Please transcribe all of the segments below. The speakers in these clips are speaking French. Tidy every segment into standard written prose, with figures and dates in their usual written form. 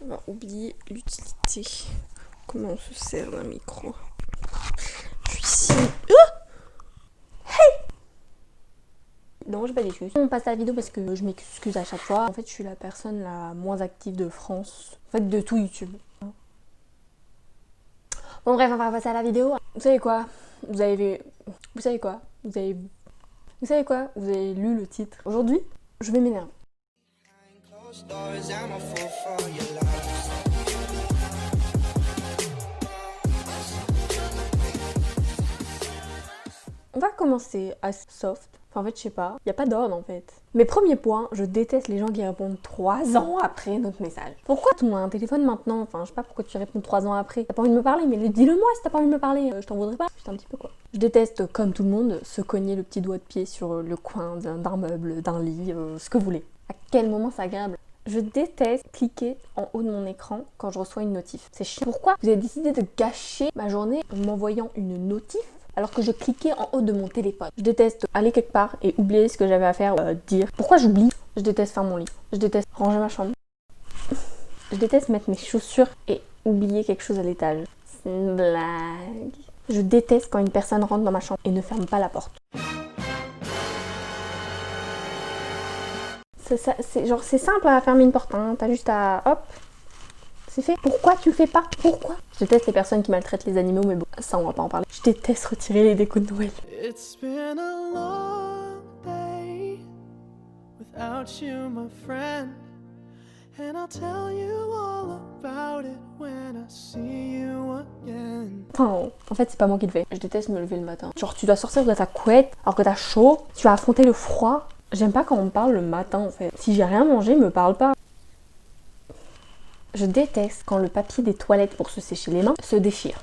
On va oublier l'utilité. Comment on se sert d'un micro. Je suis si... Non, j'ai pas d'excuses. On passe à la vidéo parce que je m'excuse à chaque fois. En fait, je suis la personne la moins active de France. En fait, de tout YouTube. Bon bref, on va passer à la vidéo. Vous savez quoi? Vous savez quoi? Vous avez lu le titre. Aujourd'hui, je vais m'énerver. On va commencer assez soft. Enfin, en fait, je sais pas. Il n'y a pas d'ordre, en fait. Mes premiers points, je déteste les gens qui répondent 3 ans après notre message. Pourquoi tout le monde a un téléphone maintenant? Enfin, je sais pas pourquoi tu réponds 3 ans après. T'as pas envie de me parler, mais dis-le moi si t'as pas envie de me parler. Je t'en voudrais pas. Putain, un petit peu quoi. Je déteste, comme tout le monde, se cogner le petit doigt de pied sur le coin d'un meuble, d'un lit, ce que vous voulez. À quel moment c'est agréable? Je déteste cliquer en haut de mon écran quand je reçois une notif. C'est chiant. Pourquoi vous avez décidé de gâcher ma journée en m'envoyant une notif alors que je cliquais en haut de mon téléphone? Je déteste aller quelque part et oublier ce que j'avais à faire, dire. Pourquoi j'oublie? Je déteste faire mon lit. Je déteste ranger ma chambre. Je déteste mettre mes chaussures et oublier quelque chose à l'étage. C'est une blague. Je déteste quand une personne rentre dans ma chambre et ne ferme pas la porte. C'est simple à fermer une porte, hein. T'as juste à... hop, c'est fait. Pourquoi tu le fais pas? Pourquoi? Je déteste les personnes qui maltraitent les animaux, mais bon, ça on va pas en parler. Je déteste retirer les décos de Noël. It's been a long day without you, my friend. And I'll tell you all about it when I see you again. Enfin, en fait, c'est pas moi qui le fais. Je déteste me lever le matin. Genre, tu dois sortir de ta couette alors que t'as chaud. Tu vas affronter le froid. J'aime pas quand on me parle le matin, en fait. Si j'ai rien mangé, me parle pas. Je déteste quand le papier des toilettes pour se sécher les mains se déchire.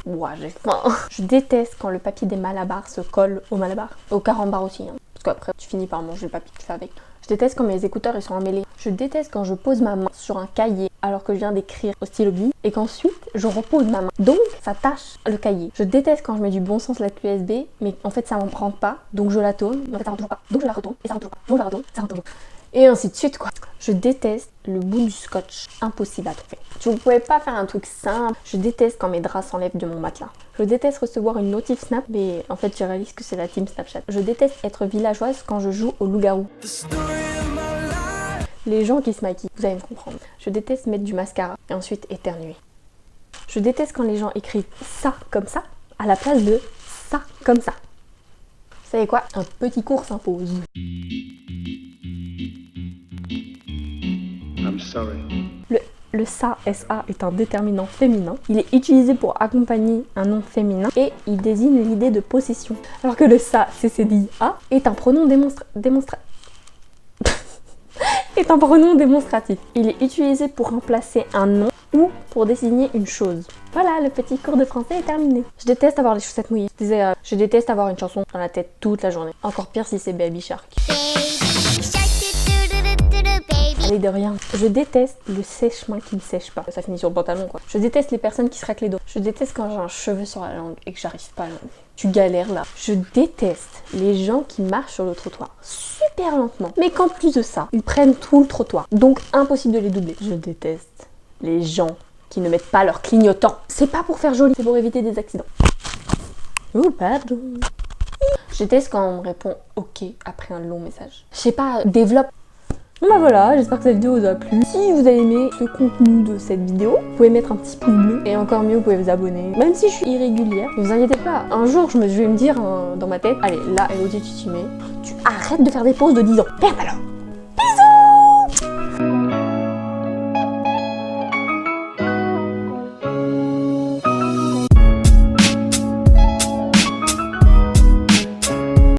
Ouah, j'ai faim. Je déteste quand le papier des malabars se colle au malabar. Au carambar aussi, hein. Parce qu'après, tu finis par manger le papier que tu fais avec. Je déteste quand mes écouteurs ils sont emmêlés. Je déteste quand je pose ma main sur un cahier alors que je viens d'écrire au stylo bille et qu'ensuite je repose ma main. Donc ça tâche le cahier. Je déteste quand je mets du bon sens lettre USB mais en fait ça m'en prend pas. Donc je la tourne, mais en fait ça rentre toujours pas. Donc je la retourne et ça rentre toujours pas. Donc je la retourne, ça rentre toujours. Et ainsi de suite quoi. Je déteste le bout du scotch. Impossible à trouver. Vous pouvez pas faire un truc simple. Je déteste quand mes draps s'enlèvent de mon matelas. Je déteste recevoir une notif Snap, mais en fait je réalise que c'est la team Snapchat. Je déteste être villageoise quand je joue au loup-garou. Les gens qui se maquillent, vous allez me comprendre. Je déteste mettre du mascara et ensuite éternuer. Je déteste quand les gens écrivent ça comme ça à la place de ça comme ça. Vous savez quoi? Un petit cours s'impose. I'm sorry. Le SA est un déterminant féminin. Il est utilisé pour accompagner un nom féminin et il désigne l'idée de possession. Alors que le SACCDIA est un pronom est un pronom démonstratif. Il est utilisé pour remplacer un nom ou pour désigner une chose. Voilà, le petit cours de français est terminé. Je déteste avoir les chaussettes mouillées. Je déteste avoir une chanson dans la tête toute la journée. Encore pire si c'est Baby Shark. Allez, de rien. Je déteste le sèche-main qui ne sèche pas. Ça finit sur le pantalon quoi. Je déteste les personnes qui se raclent les dos. Je déteste quand j'ai un cheveu sur la langue et que j'arrive pas à l'enlever. Tu galères là. Je déteste les gens qui marchent sur le trottoir super lentement. Mais qu'en plus de ça, ils prennent tout le trottoir. Donc impossible de les doubler. Je déteste les gens qui ne mettent pas leur clignotant. C'est pas pour faire joli, c'est pour éviter des accidents. Oh pardon. Je déteste quand on me répond ok après un long message. Je sais pas, développe. Bon bah voilà, j'espère que cette vidéo vous a plu. Si vous avez aimé ce contenu de cette vidéo, vous pouvez mettre un petit pouce bleu. Et encore mieux, vous pouvez vous abonner. Même si je suis irrégulière, ne vous inquiétez pas. Un jour, je vais me dire dans ma tête, allez, là, Elodie, tu t'y mets. Tu arrêtes de faire des pauses de 10 ans. Ferme alors.